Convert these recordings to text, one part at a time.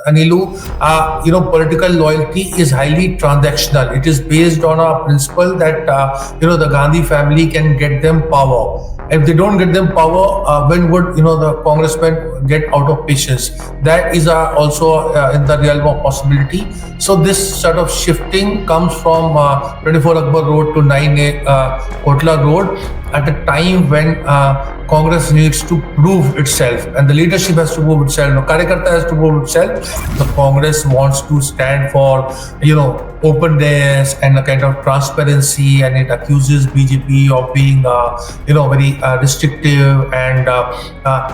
Anilu, political loyalty is highly transactional. It is based on a principle that the Gandhi family can get them power. If they don't get them power, when would the congressmen get out of patience? That is also in the realm of possibility. So this sort of shifting comes from 24 Akbar Road to 9A Kotla Road at a time when Congress needs to prove itself and the leadership has to prove itself. No, Karyakarta has to prove itself. The Congress wants to stand for openness and a kind of transparency, and it accuses BJP of being very restrictive, and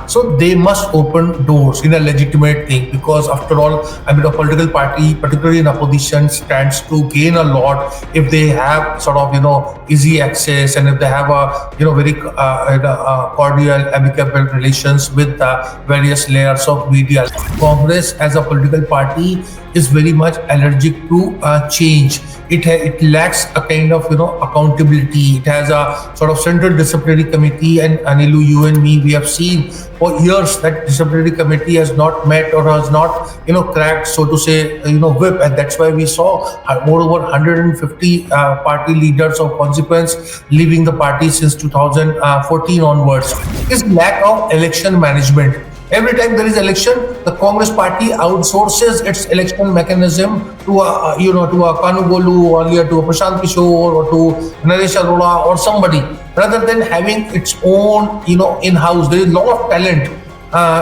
so they must open doors in a legitimate thing, because after all, a political party, particularly in opposition, stands to gain a lot if they have sort of easy access, and if they have a very cordial, amicable relations with various layers of media. Congress as a political party is very much allergic to change. It lacks a kind of accountability. It has a sort of central disciplinary committee, and Anilu, you and me, we have seen for years that disciplinary committee has not met or has not cracked, so to say, whip, and that's why we saw moreover 150 party leaders of consequence leaving the party since 2014 onwards. Is lack of election management. Every time there is election, the Congress party outsources its election mechanism to a Kanu Golu, earlier to a Prashant Kishore, or to Naresh Arora or somebody, rather than having its own, in-house. There is a lot of talent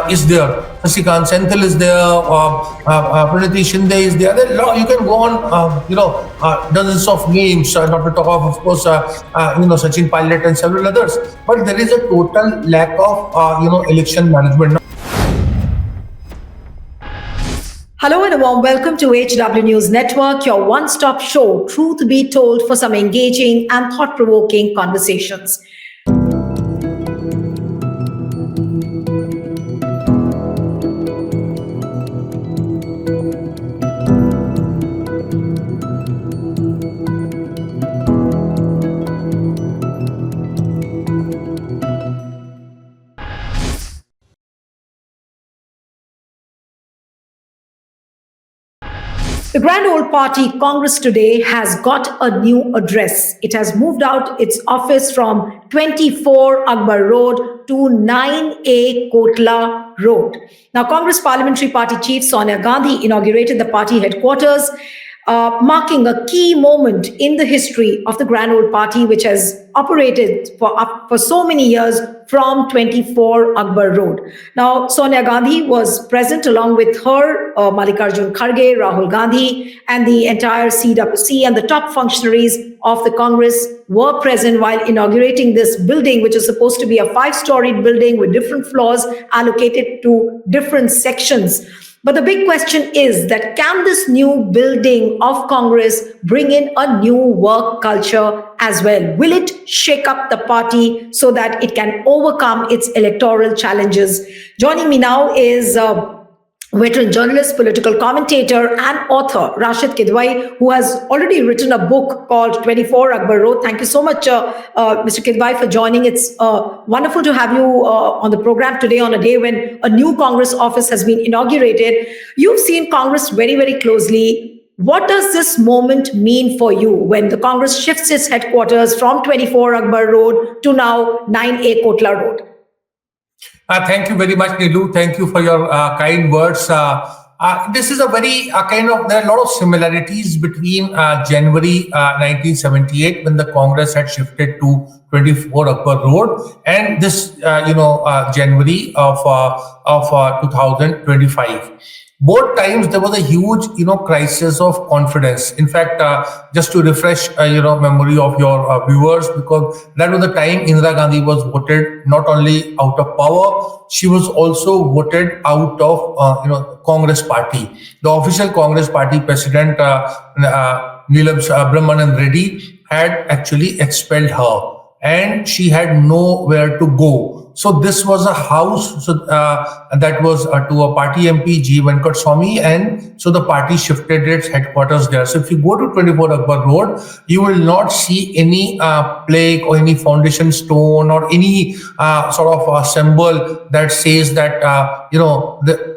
is there. Sasikanth Senthil is there, Praniti Shinde is there. You can go on, dozens of names, not to talk of course, Sachin Pilot and several others. But there is a total lack of, election management. Hello and a warm welcome to HW News Network, your one-stop show, truth be told, for some engaging and thought-provoking conversations. The Grand Old Party Congress today has got a new address. It has moved out its office from 24 Akbar Road to 9A Kotla Road. Now, Congress Parliamentary Party Chief Sonia Gandhi inaugurated the party headquarters, marking a key moment in the history of the Grand Old Party, which has operated for so many years from 24 Akbar Road. Now, Sonia Gandhi was present along with her, Mallikarjun Kharge, Rahul Gandhi, and the entire CWC, and the top functionaries of the Congress were present while inaugurating this building, which is supposed to be a 5-storied building with different floors allocated to different sections. But the big question is that can this new building of Congress bring in a new work culture as well? Will it shake up the party so that it can overcome its electoral challenges? Joining me now is veteran journalist, political commentator, and author Rasheed Kidwai, who has already written a book called 24 Akbar Road. Thank you so much, Mr. Kidwai, for joining. It's wonderful to have you on the program today on a day when a new Congress office has been inaugurated. You've seen Congress very, very closely. What does this moment mean for you when the Congress shifts its headquarters from 24 Akbar Road to now 9A Kotla Road? Thank you very much, Neelu. Thank you for your kind words. This is a very there are a lot of similarities between January 1978, when the Congress had shifted to 24 Akbar Road, and this January of 2025. Both times there was a huge, crisis of confidence. In fact, just to refresh, memory of your viewers, because that was the time Indira Gandhi was voted not only out of power, she was also voted out of, Congress party. The official Congress party president, Neelu Vyas had actually expelled her, and she had nowhere to go. So this was a house that was to a party MP G Venkat Swamy, and so the party shifted its headquarters there. So if you go to 24 Akbar Road, you will not see any plaque or any foundation stone or any sort of symbol that says that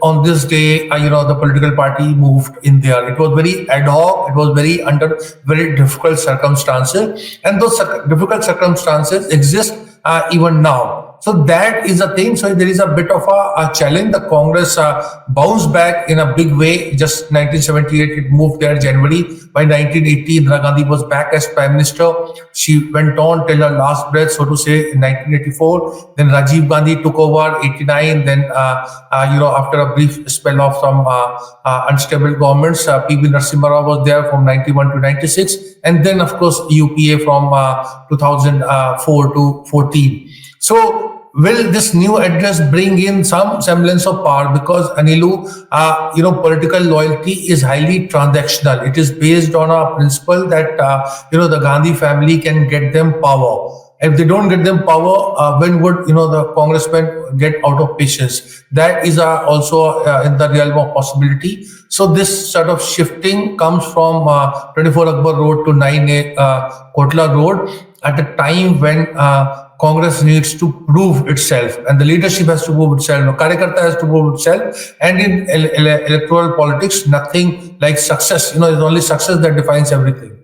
on this day the political party moved in there. It was very ad hoc. It was very under very difficult circumstances, and those difficult circumstances exist even now. So that is a thing. So there is a bit of a challenge. The Congress bounced back in a big way. Just 1978, it moved there January. By 1980, Indira Gandhi was back as Prime Minister. She went on till her last breath, so to say, in 1984. Then Rajiv Gandhi took over 89. Then, after a brief spell of some unstable governments, P.V. Narasimha Rao was there from 91 to 96. And then, of course, UPA from 2004 to 14. So, will this new address bring in some semblance of power? Because Anilu, political loyalty is highly transactional. It is based on a principle that the Gandhi family can get them power. If they don't get them power, when would the congressmen get out of patience? That is also in the realm of possibility. So this sort of shifting comes from 24 Akbar Road to 9A Kotla Road at a time when Congress needs to prove itself, and the leadership has to prove itself. Karyakarta has to prove itself, and in electoral politics, nothing like success. It's only success that defines everything.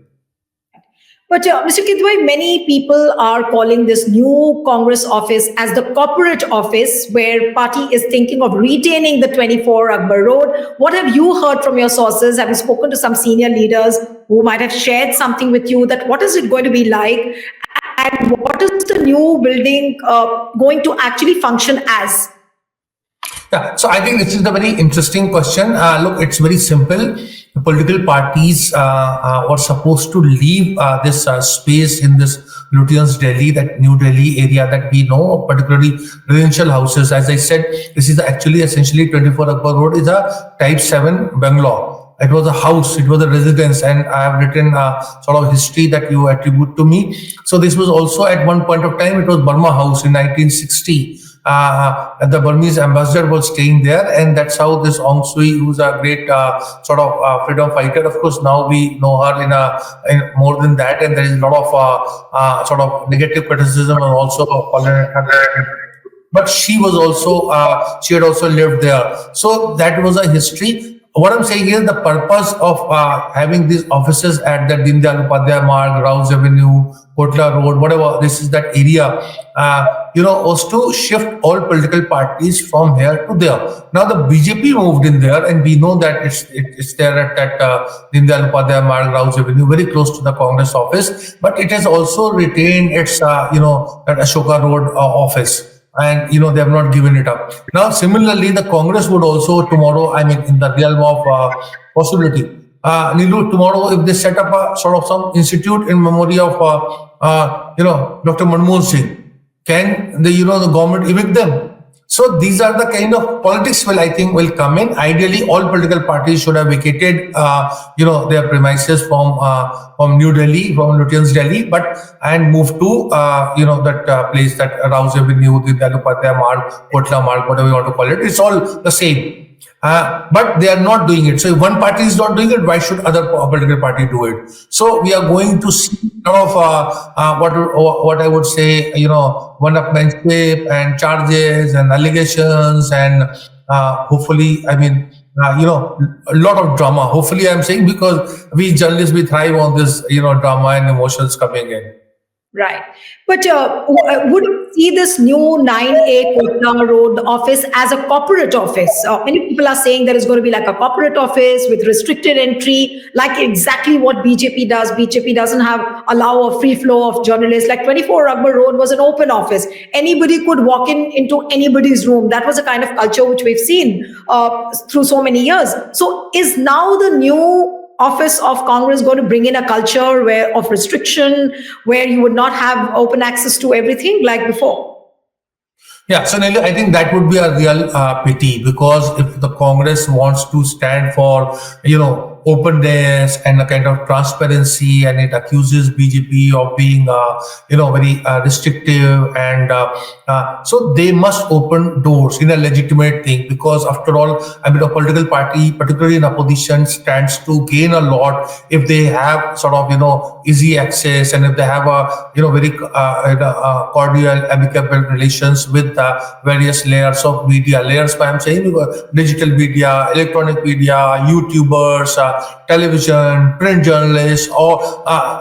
But Mr. Kidwai, many people are calling this new Congress office as the corporate office, where party is thinking of retaining the 24 Akbar Road. What have you heard from your sources? Have you spoken to some senior leaders who might have shared something with you that what is it going to be like? And what is the new building going to actually function as? Yeah, so I think this is a very interesting question. Look, it's very simple. The political parties were supposed to leave this space in this Lutyens Delhi, that New Delhi area that we know, particularly residential houses. As I said, this is actually essentially 24 Akbar Road is a Type 7 bungalow. It was a house, it was a residence, and I have written sort of history that you attribute to me. So this was also at one point of time, it was Burma House in 1960. The Burmese ambassador was staying there, and that's how this Aung Sui, who's a great freedom fighter. Of course, now we know her in more than that, and there is a lot of sort of negative criticism and also but she was also she had also lived there. So that was a history. What I'm saying is the purpose of having these offices at the Deen Dayal Upadhyaya Marg, Rouse Avenue, Kotla Road, whatever, this is that area, was to shift all political parties from here to there. Now the BJP moved in there, and we know that it's there at that Deen Dayal Upadhyaya Marg, Rouse Avenue, very close to the Congress office, but it has also retained its, that Ashoka Road office. And they have not given it up. Now, similarly, the Congress would also tomorrow, in the realm of possibility, Neelu, tomorrow, if they set up a sort of some institute in memory of Dr. Manmohan Singh, can the government evict them? So these are the kind of politics will come in. Ideally, all political parties should have vacated their premises from New Delhi, from Lutyens Delhi, and moved to that place, that Rouse Avenue, the Deen Dayal Upadhyaya Marg, Kotla Marg, whatever you want to call it. It's all the same. But they are not doing it. So if one party is not doing it, why should other political party do it? So we are going to see a lot of what I would say, one-upmanship and charges and allegations, and hopefully, a lot of drama. Hopefully, I'm saying, because we journalists, we thrive on this, drama and emotions coming in. Right. But would you see this new 9A Kotla Road office as a corporate office? Many people are saying there is going to be like a corporate office with restricted entry, like exactly what BJP does. BJP doesn't allow a free flow of journalists. Like 24 Akbar Road was an open office. Anybody could walk into anybody's room. That was a kind of culture which we've seen through so many years. So is now the new office of Congress going to bring in a culture of restriction, where you would not have open access to everything like before? Yeah, so Neelu, I think that would be a real pity, because if the Congress wants to stand for, openness and a kind of transparency, and it accuses BJP of being very restrictive, and so they must open doors in a legitimate thing, because after all, I mean, a political party, particularly in opposition, stands to gain a lot if they have sort of easy access, and if they have a very cordial, amicable relations with various layers of media. Layers, I'm saying, digital media, electronic media, YouTubers, television, print journalists, or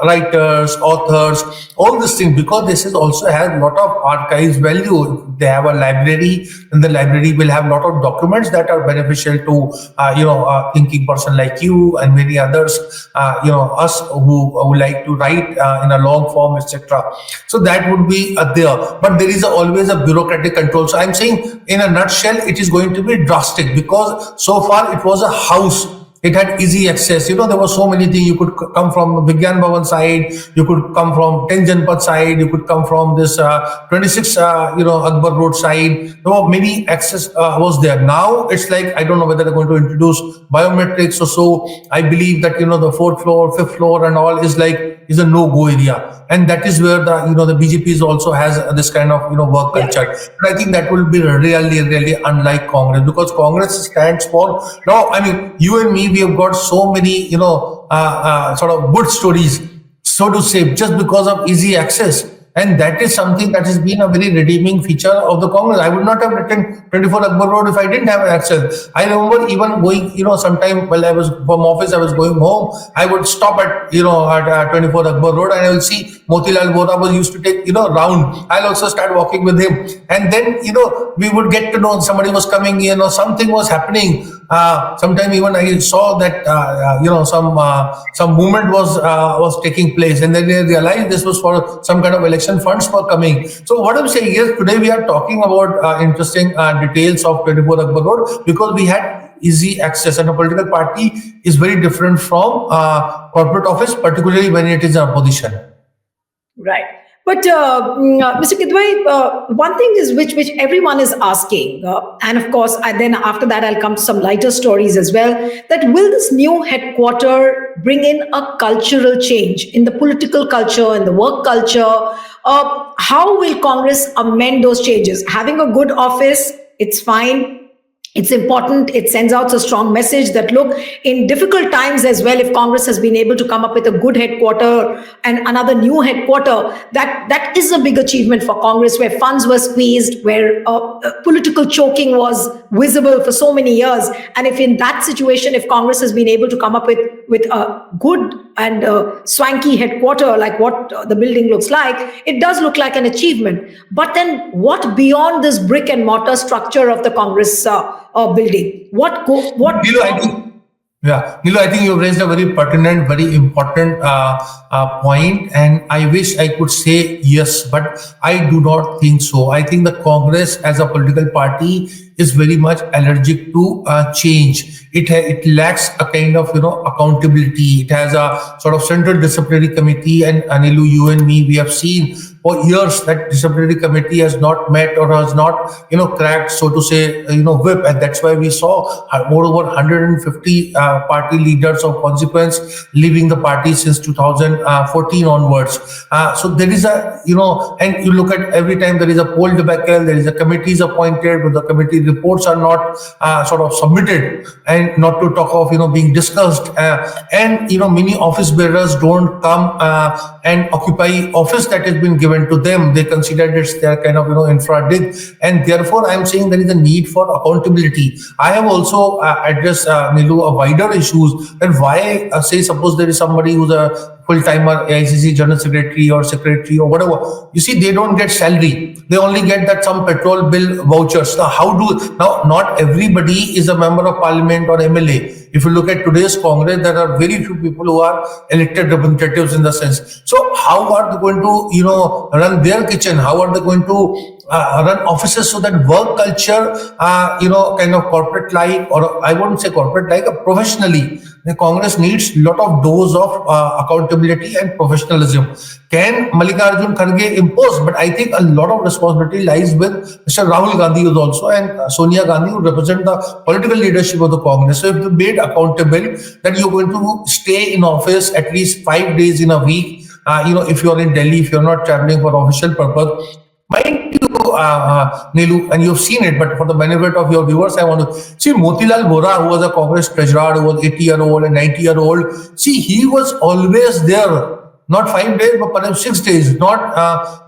writers, authors, all these things, because this is also has a lot of archives value. They have a library, and the library will have a lot of documents that are beneficial to a thinking person like you and many others, us who like to write in a long form, etc. So that would be there, but there is always a bureaucratic control. So I'm saying, in a nutshell, it is going to be drastic, because so far it was a house. It had easy access. There were so many things. You could come from Vigyan Bhavan side, you could come from 10 Janpad side, you could come from this 26 Akbar Road side. There were many access was there. Now it's like, I don't know whether they're going to introduce biometrics or so. I believe that the fourth floor, fifth floor, and all is a no-go area, and that is where the BJP is also has this kind of work culture. But I think that will be really, really unlike Congress, because Congress stands for now. I mean, you and me, we have got so many sort of good stories, so to say, just because of easy access. And that is something that has been a very redeeming feature of the Congress. I would not have written 24 Akbar Road if I didn't have access. I remember even going, sometime while I was from office, I was going home, I would stop at 24 Akbar Road, and I will see Motilal Vora was used to take, round. I'll also start walking with him. And then, we would get to know somebody was coming, something was happening. Sometime even I saw that, some movement was taking place, and then they realized this was for some kind of election funds were coming. So what I'm saying is, today we are talking about interesting details of 24 Akbar Road, because we had easy access, and a political party is very different from corporate office, particularly when it is an opposition. Right. But Mr. Kidwai, one thing is which everyone is asking, and of course, then after that, I'll come to some lighter stories as well, that will this new headquarter bring in a cultural change in the political culture, in the work culture? How will Congress amend those changes? Having a good office, it's fine. It's important. It sends out a strong message that, look, in difficult times as well, if Congress has been able to come up with a good headquarter and another new headquarter, that is a big achievement for Congress, where funds were squeezed, where political choking was visible for so many years. And if in that situation, if Congress has been able to come up with a good and swanky headquarter like what the building looks like, it does look like an achievement. But then what beyond this brick and mortar structure of the Congress building? Neelu, I think you've raised a very pertinent, very important point, and I wish I could say yes, but I do not think so. I think the Congress as a political party is very much allergic to change. It lacks a kind of accountability. It has a sort of central disciplinary committee, and Neelu, you and me, we have seen for years that disciplinary committee has not met or has not cracked, so to say, whip, and that's why we saw more over 150 party leaders of consequence leaving the party since 2014 onwards. So there is a and you look at every time there is a poll debacle, there is a committees appointed, but the committee reports are not sort of submitted, and not to talk of being discussed, and many office bearers don't come and occupy office that has been given to them. They consider it's their kind of infra dig, and therefore I'm saying there is a need for accountability. I have also addressed Neelu a wider issues, that why say suppose there is somebody who's a full-timer AICC general secretary or secretary or whatever. You see, they don't get salary. They only get that some petrol bill vouchers. Now not everybody is a member of parliament or MLA. If you look at today's Congress, there are very few people who are elected representatives in the sense. So how are they going to, run their kitchen? How are they going to run offices so that work culture, kind of corporate like, or I wouldn't say corporate like, professionally. The Congress needs a lot of dose of accountability and professionalism. Can Mallikarjun Kharge impose? But I think a lot of responsibility lies with Mr. Rahul Gandhi, who is also, and Sonia Gandhi, who represent the political leadership of the Congress. So if they made accountable that you're going to stay in office at least 5 days in a week, if you're in Delhi, if you're not traveling for official purpose. Mind you, Neelu, and you've seen it, but for the benefit of your viewers, I want to see Motilal Vora, who was a Congress treasurer, who was 80-year-old and 90-year-old. See, he was always there. Not 5 days, but perhaps 6 days. Not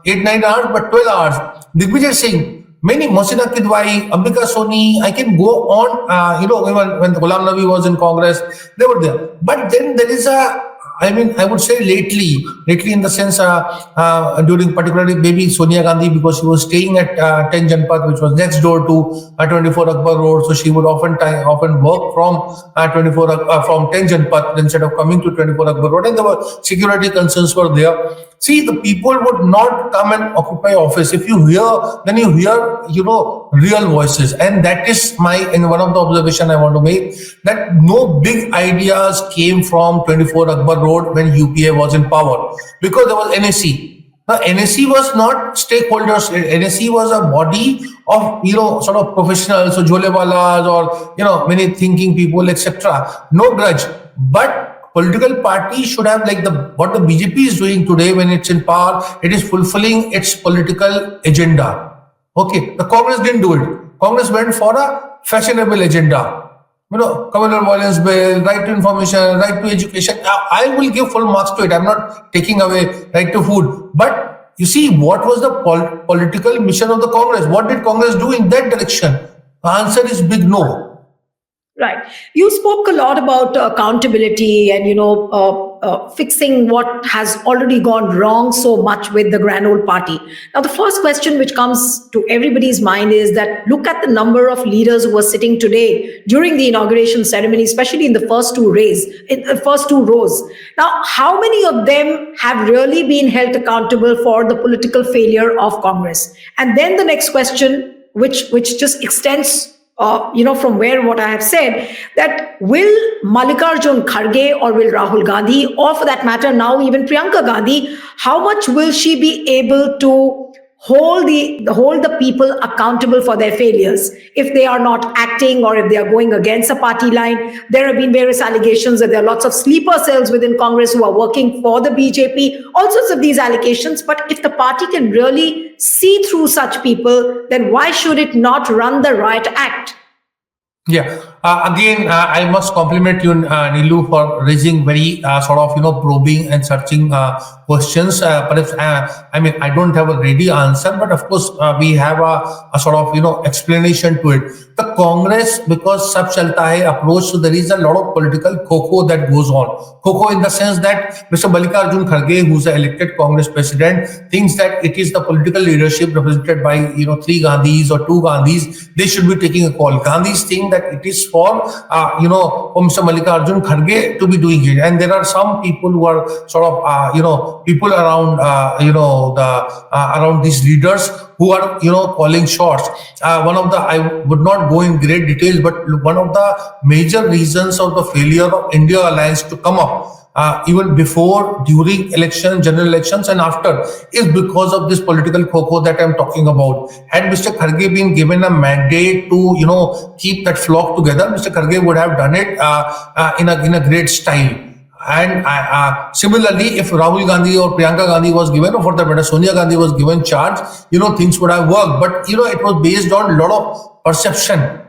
8-9 hours, but 12 hours. Digvijay Singh, many, Mohsina Kidwai, Ambika Soni, I can go on, even when Ghulam Nabi was in Congress, they were there. But then there is I would say lately in the sense, during particularly maybe Sonia Gandhi, because she was staying at 10 Janpat, which was next door to 24 Akbar Road, so she would often work from 10 Janpat instead of coming to 24 Akbar Road, and there were security concerns were there. See, the people would not come and occupy office. If you hear, then you hear, real voices. And that is in one of the observation I want to make, that no big ideas came from 24 Akbar Road when UPA was in power, because there was NSC. Now, NSC was not stakeholders. NSC was a body of, sort of professionals, so Jolewalas or, many thinking people, etc. No grudge. But political party should have, like what the BJP is doing today when it's in power, it is fulfilling its political agenda. Okay, the Congress didn't do it. Congress went for a fashionable agenda. Communal violence bill, right to information, right to education. I will give full marks to it. I'm not taking away right to food. But you see, what was the political mission of the Congress? What did Congress do in that direction? The answer is big no. Right. You spoke a lot about accountability and, fixing what has already gone wrong so much with the Grand Old Party. Now, the first question which comes to everybody's mind is that look at the number of leaders who were sitting today during the inauguration ceremony, especially in the first two rows. Now, how many of them have really been held accountable for the political failure of Congress? And then the next question, which just extends from what I have said, that will Mallikarjun Kharge or will Rahul Gandhi, or for that matter now even Priyanka Gandhi, how much will she be able to hold the people accountable for their failures if they are not acting or if they are going against a party line? There have been various allegations that there are lots of sleeper cells within Congress who are working for the BJP, all sorts of these allegations. But if the party can really see through such people, then why should it not run the Riot Act? Yeah. Again, I must compliment you, Neelu, for raising very probing and searching questions. Perhaps, I don't have a ready answer, but of course, we have a sort of, explanation to it. The Congress, because sab chalta hai approach, so there is a lot of political kho that goes on. Kho in the sense that Mr. Mallikarjun Kharge, who's the elected Congress president, thinks that it is the political leadership represented by, 3 Gandhis or 2 Gandhis, they should be taking a call. Gandhis think that it is for Mr. Mallikarjun Kharge to be doing it, and there are some people who are sort of people around around these leaders who are calling shots. I would not go in great details, but one of the major reasons of the failure of India Alliance to come up, even before, during election, general elections, and after, is because of this political kho that I'm talking about. Had Mr. Kharge been given a mandate to keep that flock together, Mr. Kharge would have done it in a great style. And similarly, if Rahul Gandhi or Priyanka Gandhi was given, or for that matter Sonia Gandhi was given charge, things would have worked. But it was based on a lot of perception,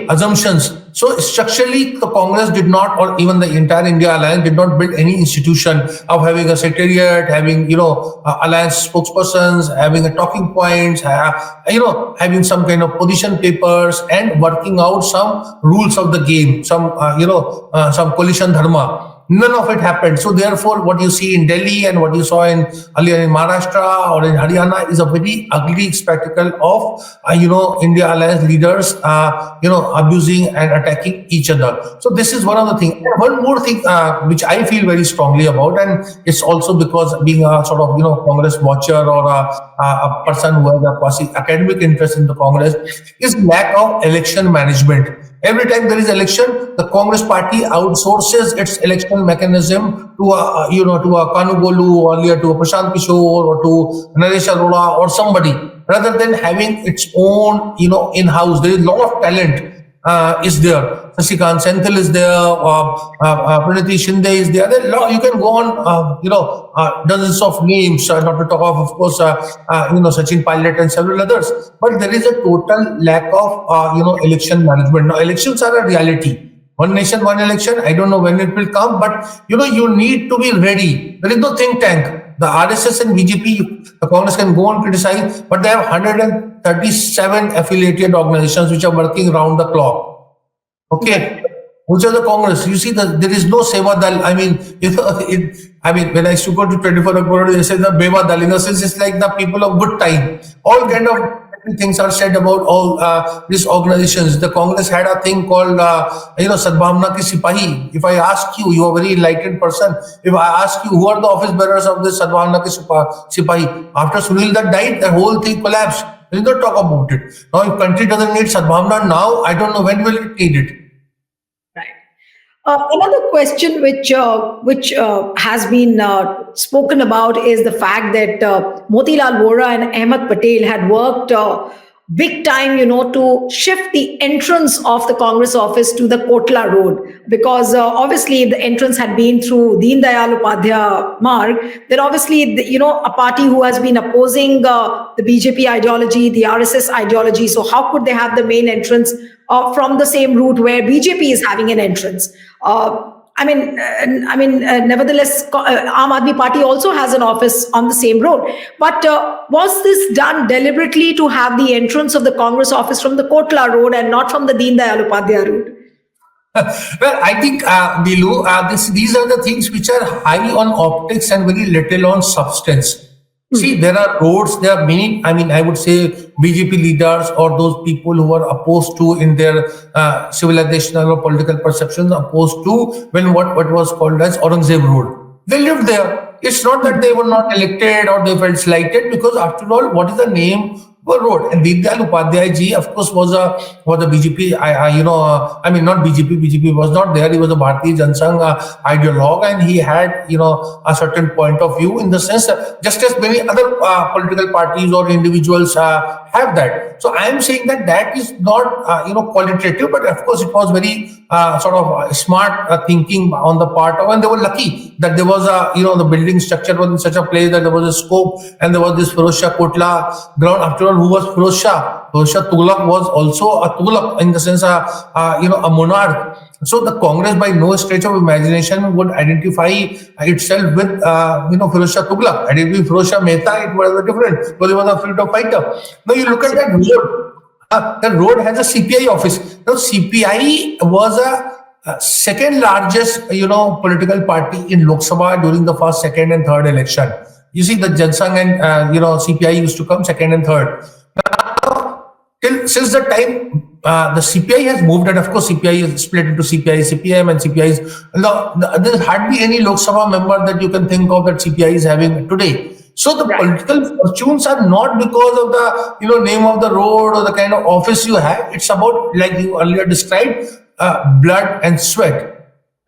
assumptions. So structurally, the Congress did not, or even the entire India Alliance did not build any institution of having a secretariat, having alliance spokespersons, having a talking points, having some kind of position papers, and working out some rules of the game, some coalition dharma. None of it happened. So therefore, what you see in Delhi and what you saw in earlier in Maharashtra or in Haryana is a very ugly spectacle of India alliance leaders abusing and attacking each other. So this is one of the things. One more thing which I feel very strongly about, and it's also because being a sort of Congress watcher or a person who has a quasi academic interest in the Congress, is lack of election management. Every time there is election, the Congress party outsources its election mechanism to a Kanugolu, earlier to a Prashant Kishore or to Naresh Arora or somebody, rather than having its own in-house. There is a lot of talent is there. Sasikanth Senthil is there. Praniti Shinde is there. You can go on. Dozens of names. Not to talk of course, Sachin Pilot and several others. But there is a total lack of election management. Now, elections are a reality. One nation, one election. I don't know when it will come, but you need to be ready. There is no think tank. The RSS and BJP, the Congress can go and criticize, but they have 137 affiliated organizations which are working round the clock. Okay, which are the Congress? You see, there is no Seva Dal. I mean, when I used to go to 24 Akbar Road, they say the Beva Dal. In a sense, it's like the people of good time. All kind of things are said about all these organizations. The Congress had a thing called, Sadbhavna Ki Sipahi. If I ask you, you are a very enlightened person. If I ask you, who are the office bearers of this Sadbhavna Ki Sipahi? After Sunil Dutt died, the whole thing collapsed. We don't talk about it. Now, if country doesn't need Sadbhavna now, I don't know when will it need it. Right. Another question which has been spoken about is the fact that Motilal Vora and Ahmed Patel had worked big time, to shift the entrance of the Congress office to the Kotla Road, because obviously if the entrance had been through Deen Dayal Upadhyaya Marg, then obviously a party who has been opposing the BJP ideology, the RSS ideology, so how could they have the main entrance from the same route where BJP is having an entrance? Nevertheless, Aam Aadmi Party also has an office on the same road. But was this done deliberately to have the entrance of the Congress office from the Kotla Road and not from the Deen Dayal Upadhyaya route? Well, I think, Neelu, these are the things which are high on optics and very little on substance. See, there are roads, there are many, I would say BJP leaders or those people who are opposed to in their civilizational or political perceptions, opposed to when what was called as Aurangzeb Road. They lived there. It's not that they were not elected or they felt slighted, because after all, what is the name of a road? And Deen Dayal Upadhyaya ji, of course, was a BJP, not BJP, BJP was not there. He was a Bharatiya Janasangh ideologue, and he had, a certain point of view, in the sense that just as many other political parties or individuals have that. So I am saying that is not, qualitative, but of course it was very sort of smart thinking on the part of, and they were lucky that there was the building structure was in such a place that there was a scope, and there was this Firoz Shah Kotla ground. After all, who was Firoz Shah? Firoz Shah Tughlaq was also a Tughlaq, in the sense, a monarch. So the Congress, by no stretch of imagination, would identify itself with, Firoz Shah Tughlaq. Had it been Firoz Shah Mehta, it was different, because he was a freedom fighter. Now you look at that road. That road has a CPI office. Now CPI was a second largest, political party in Lok Sabha during the first, second, and third election. You see, the Jansangh and CPI used to come second and third. Since the time the CPI has moved, and of course CPI is split into CPI, CPM, and CPI. There's hardly any Lok Sabha member that you can think of that CPI is having today. So the political fortunes are not because of the name of the road or the kind of office you have. It's about, like you earlier described, blood and sweat.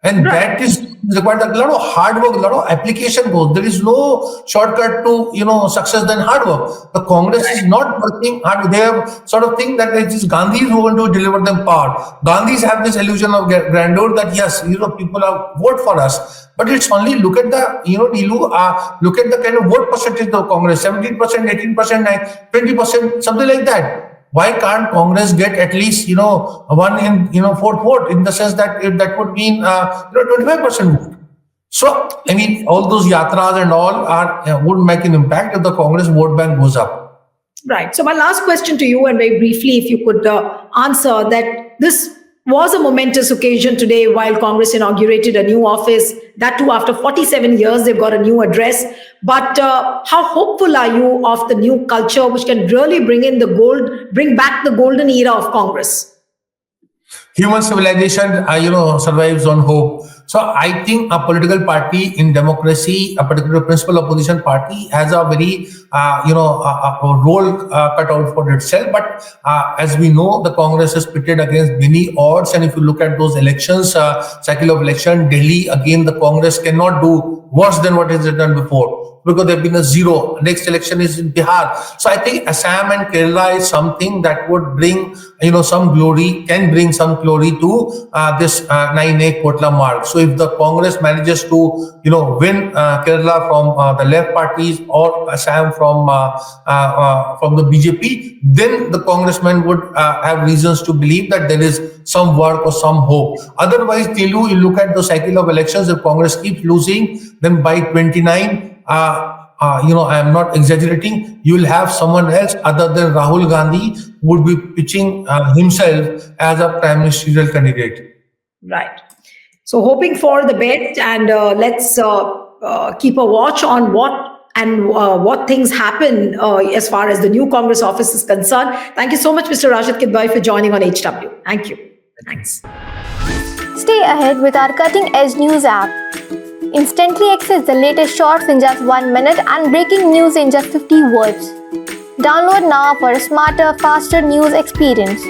And that is required a lot of hard work, a lot of application goes. There is no shortcut to success than hard work. The Congress is not working hard. They have sort of think that it is Gandhi who are going to deliver them power. Gandhis have this illusion of grandeur that yes, people are vote for us. But it's only look at the Neelu, look at the kind of vote percentage of Congress: 17%, 18%, 20%, something like that. Why can't Congress get at least one in fourth vote, in the sense that that would mean 25% vote? So all those yatras and all would make an impact if the Congress vote bank goes up. Right. So my last question to you, and very briefly, if you could answer that, this was a momentous occasion today while Congress inaugurated a new office. That too, after 47 years, they've got a new address. But how hopeful are you of the new culture, which can really bring back the golden era of Congress? Human civilization, survives on hope. So I think a political party in democracy, a particular principal opposition party, has a very, a role cut out for itself. But as we know, the Congress is pitted against many odds. And if you look at those elections, cycle of election, Delhi, again, the Congress cannot do worse than what has done before, because they've been a zero. Next election is in Bihar. So I think Assam and Kerala is something that would bring, some glory, can bring some glory to this 9A Kotla mark. So if the Congress manages to, win Kerala from the left parties, or Assam from the BJP, then the congressman would have reasons to believe that there is some work or some hope. Otherwise, Neelu, you look at the cycle of elections, if Congress keeps losing, then by 29, I am not exaggerating, you will have someone else other than Rahul Gandhi would be pitching himself as a prime ministerial candidate. Right. So hoping for the best, and let's keep a watch on what things happen as far as the new Congress office is concerned. Thank you so much, Mr. Rasheed Kidwai, for joining on HW. Thank you. Thanks. Stay ahead with our cutting-edge news app. Instantly access the latest shorts in just 1 minute and breaking news in just 50 words. Download now for a smarter, faster news experience.